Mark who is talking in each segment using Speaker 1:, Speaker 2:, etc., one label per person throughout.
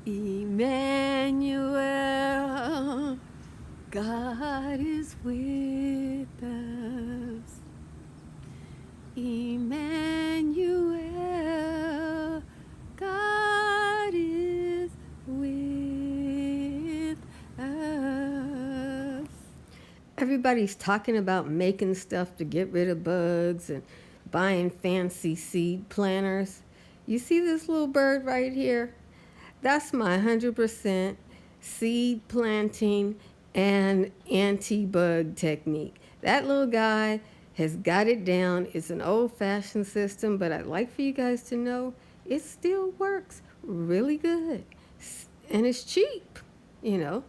Speaker 1: Emmanuel, God is with us. Emmanuel, God is with us. Everybody's talking about making stuff to get rid of bugs and buying fancy seed planters. You see this little bird right here? That's my 100% seed planting and anti-bug technique. That little guy has got it down. It's an old-fashioned system, but I'd like for you guys to know it still works really good. And it's cheap, you know.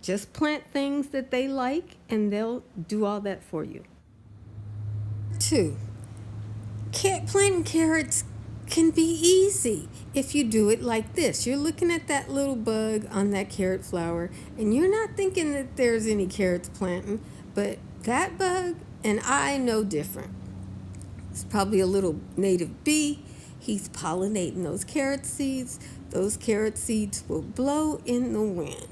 Speaker 1: Just plant things that they like and they'll do all that for you. 2. Planting carrots can be easy if you do it like this. You're looking at that little bug on that carrot flower and you're not thinking that there's any carrots planting, but that bug and I know different. It's probably a little native bee. He's pollinating those carrot seeds. Those carrot seeds will blow in the wind.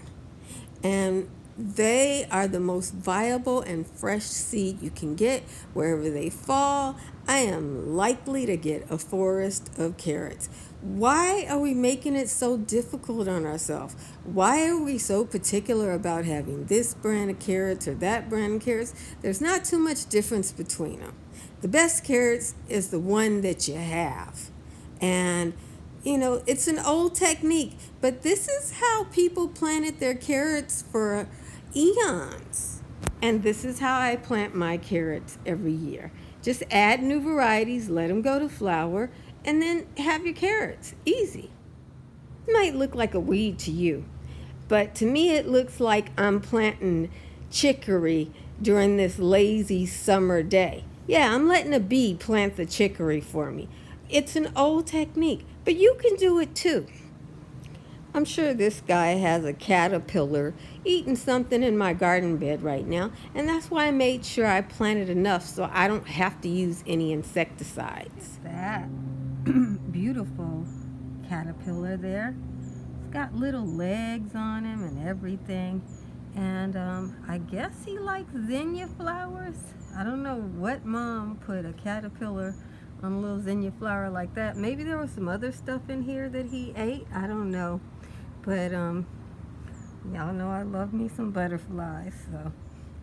Speaker 1: And they are the most viable and fresh seed you can get. Wherever they fall, I am likely to get a forest of carrots. Why are we making it so difficult on ourselves? Why are we so particular about having this brand of carrots or that brand of carrots? There's not too much difference between them. The best carrots is the one that you have. And you know, it's an old technique, but this is how people planted their carrots for eons. And this is how I plant my carrots every year. Just add new varieties, let them go to flower, and then have your carrots. Easy. It might look like a weed to you, but to me it looks like I'm planting chicory during this lazy summer day. Yeah, I'm letting a bee plant the chicory for me. It's an old technique, but you can do it too. I'm sure this guy has a caterpillar eating something in my garden bed right now, and that's why I made sure I planted enough so I don't have to use any insecticides. That beautiful caterpillar there. It's got little legs on him and everything, and I guess he likes zinnia flowers. I don't know what mom put a caterpillar on a little zinnia flower like that. Maybe there was some other stuff in here that he ate. I don't know. But y'all know I love me some butterflies. So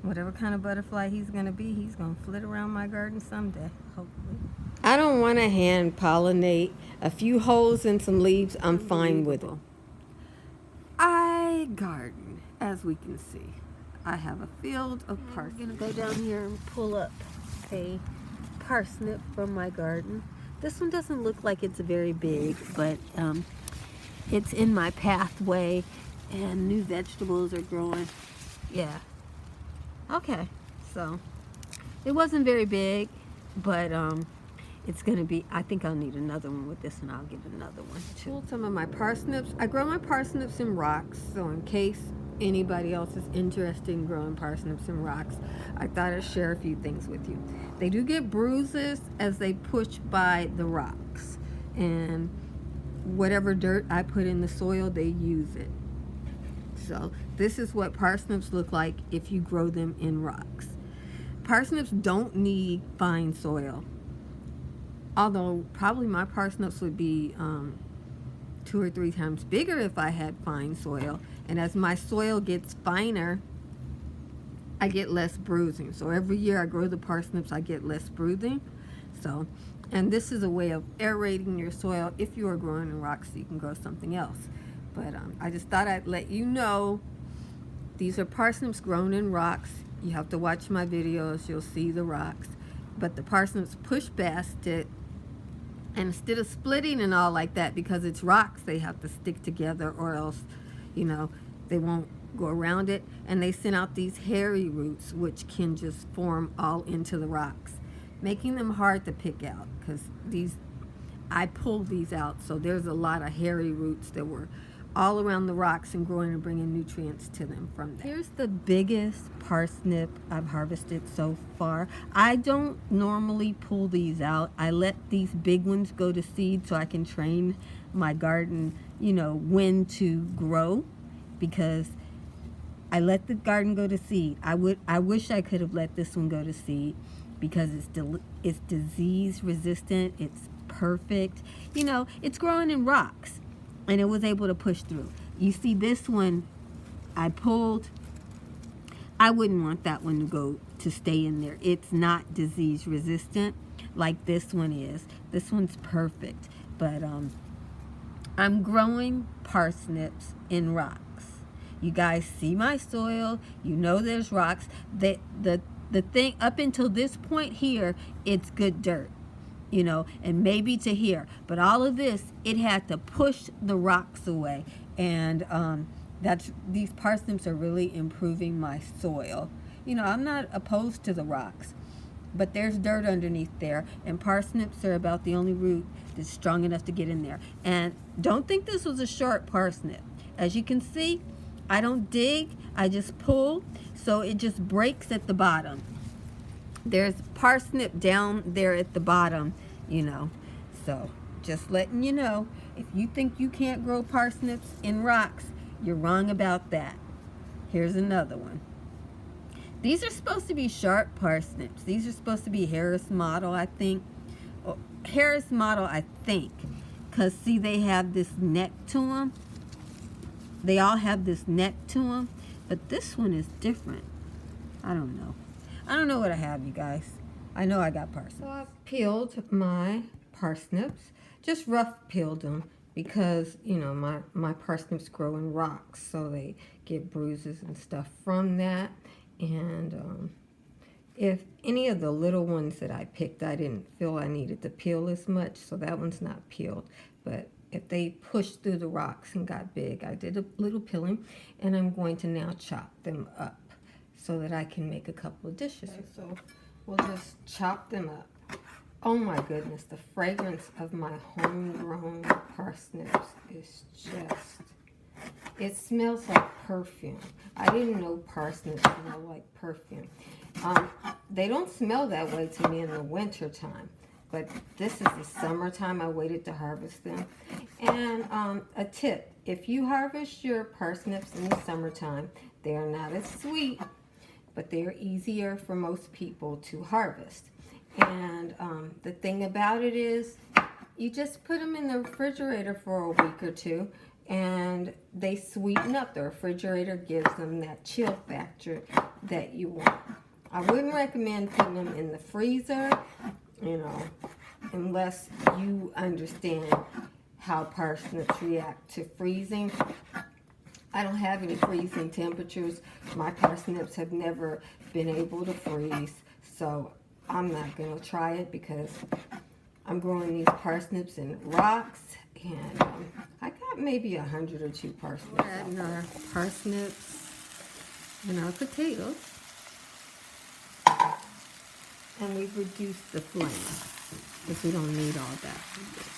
Speaker 1: whatever kind of butterfly he's going to be, he's going to flit around my garden someday, hopefully. I don't want to hand pollinate. A few holes and some leaves, I'm fine with it. I garden, as we can see. I have a field of parsnips. I'm going to go down here and pull up a parsnip from my garden. This one doesn't look like it's very big, but it's in my pathway and new vegetables are growing. Yeah. Okay, so it wasn't very big, but it's gonna be, I think I'll need another one with this, and I'll get another one too. Pulled some of my parsnips. I grow my parsnips in rocks, so in case anybody else is interested in growing parsnips in rocks, I thought I'd share a few things with you. They do get bruises as they push by the rocks, and whatever dirt I put in the soil, they use it. So this is what parsnips look like if you grow them in rocks. Parsnips don't need fine soil, although probably my parsnips would be 2 or 3 times bigger if I had fine soil. And as my soil gets finer, I get less bruising. So every year I grow the parsnips, I get less bruising. So, and this is a way of aerating your soil if you are growing in rocks, so you can grow something else. But I just thought I'd let you know these are parsnips grown in rocks. You have to watch my videos, you'll see the rocks. But the parsnips push past it, and instead of splitting and all like that, because it's rocks, they have to stick together or else, you know, they won't go around it. And they send out these hairy roots which can just form all into the rocks, making them hard to pick out, because I pulled these out, so there's a lot of hairy roots that were all around the rocks and growing and bringing nutrients to them from there. Here's the biggest parsnip I've harvested so far. I don't normally pull these out. I let these big ones go to seed so I can train my garden, you know, when to grow, because I let the garden go to seed. I wish I could have let this one go to seed because it's disease resistant. It's perfect. You know, it's growing in rocks and it was able to push through. You see this one I pulled. I wouldn't want that one to stay in there. It's not disease resistant like this one is. This one's perfect. But I'm growing parsnips in rocks. You guys see my soil. You know there's rocks. The thing up until this point here, it's good dirt, you know, and maybe to here. But all of this, it had to push the rocks away. And these parsnips are really improving my soil. You know, I'm not opposed to the rocks, but there's dirt underneath there, and parsnips are about the only root that's strong enough to get in there. And don't think this was a short parsnip. As you can see, I don't dig, I just pull, so it just breaks at the bottom. There's parsnip down there at the bottom, you know. So just letting you know, if you think you can't grow parsnips in rocks, you're wrong about that. Here's another one. These are supposed to be sharp parsnips. These are supposed to be Harris model, I think. Oh, Harris model, I think. Because, see, they have this neck to them. They all have this neck to them. But this one is different. I don't know. I don't know what I have, you guys. I know I got parsnips. So I peeled my parsnips. Just rough peeled them. Because, you know, my parsnips grow in rocks. So they get bruises and stuff from that. And if any of the little ones that I picked, I didn't feel I needed to peel as much, so that one's not peeled. But if they pushed through the rocks and got big, I did a little peeling, and I'm going to now chop them up so that I can make a couple of dishes. Okay, so we'll just chop them up. Oh my goodness, the fragrance of my homegrown parsnips is just... It smells like perfume. I didn't know parsnips smell like perfume. They don't smell that way to me in the winter time, but this is the summertime. I waited to harvest them. And a tip, if you harvest your parsnips in the summertime, they are not as sweet, but they are easier for most people to harvest. And the thing about it is, you just put them in the refrigerator for a week or two, and they sweeten up. The refrigerator gives them that chill factor that you want. I wouldn't recommend putting them in the freezer, you know, unless you understand how parsnips react to freezing. I don't have any freezing temperatures. My parsnips have never been able to freeze, so I'm not going to try it because I'm growing these parsnips in rocks, and I got maybe 100 or 2 parsnips. Adding our parsnips and our potatoes, and we've reduced the flame because we don't need all that for this.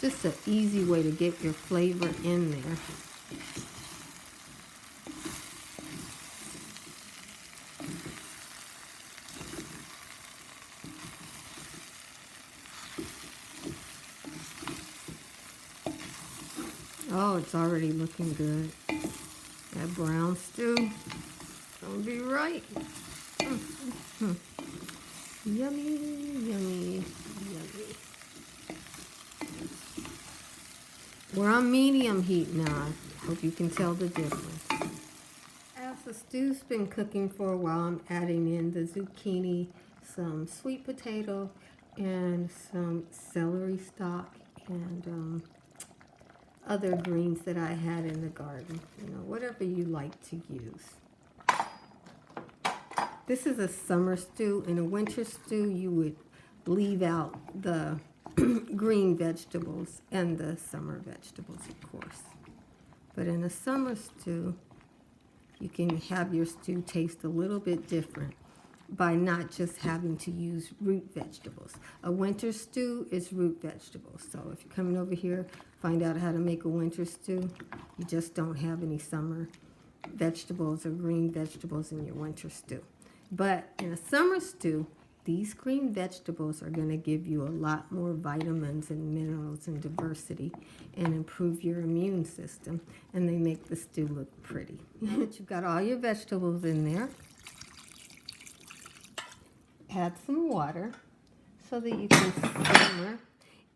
Speaker 1: Just an easy way to get your flavor in there. Oh, it's already looking good. That brown stew, gonna be right. Yummy, yummy, yummy. We're on medium heat now. I hope you can tell the difference. As the stew's been cooking for a while, I'm adding in the zucchini, some sweet potato, and some celery stalk, and other greens that I had in the garden, you know, whatever you like to use. This is a summer stew. In a winter stew, you would leave out the green vegetables and the summer vegetables, of course. But in a summer stew, you can have your stew taste a little bit different. by not just having to use root vegetables. A winter stew is root vegetables. So if you're coming over here, find out how to make a winter stew, you just don't have any summer vegetables or green vegetables in your winter stew. But in a summer stew, these green vegetables are going to give you a lot more vitamins and minerals and diversity and improve your immune system, and they make the stew look pretty. You've got all your vegetables in there. Add some water so that you can simmer,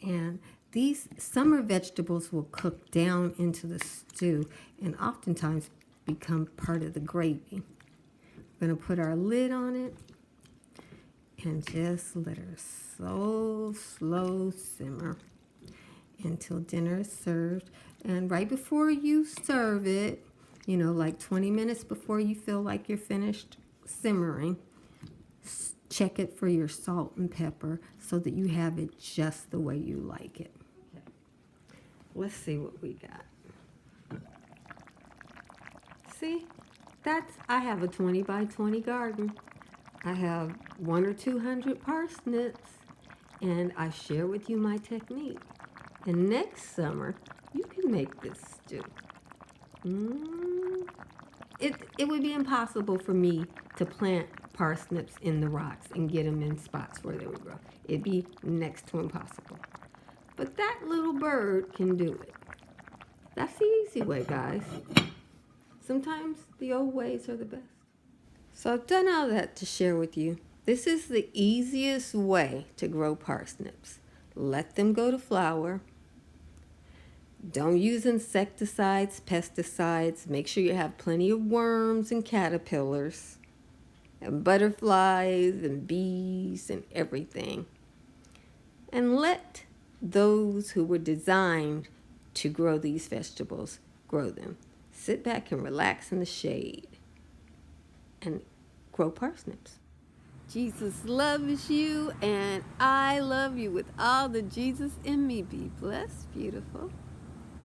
Speaker 1: and these summer vegetables will cook down into the stew and oftentimes become part of the gravy. We're going to put our lid on it and just let her slow simmer until dinner is served. And right before you serve it, like 20 minutes before you feel like you're finished simmering, check it for your salt and pepper so that you have it just the way you like it. Okay. Let's see what we got. See, I have a 20 by 20 garden. I have 100 or 200 parsnips, and I share with you my technique. And next summer, you can make this stew. It would be impossible for me to plant parsnips in the rocks and get them in spots where they would grow. It'd be next to impossible. But that little bird can do it. That's the easy way, guys. Sometimes the old ways are the best. So I've done all that to share with you. This is the easiest way to grow parsnips. Let them go to flower. Don't use insecticides, pesticides. Make sure you have plenty of worms and caterpillars and butterflies and bees and everything. And let those who were designed to grow these vegetables grow them. Sit back and relax in the shade and grow parsnips. Jesus loves you, and I love you with all the Jesus in me. Be blessed, beautiful.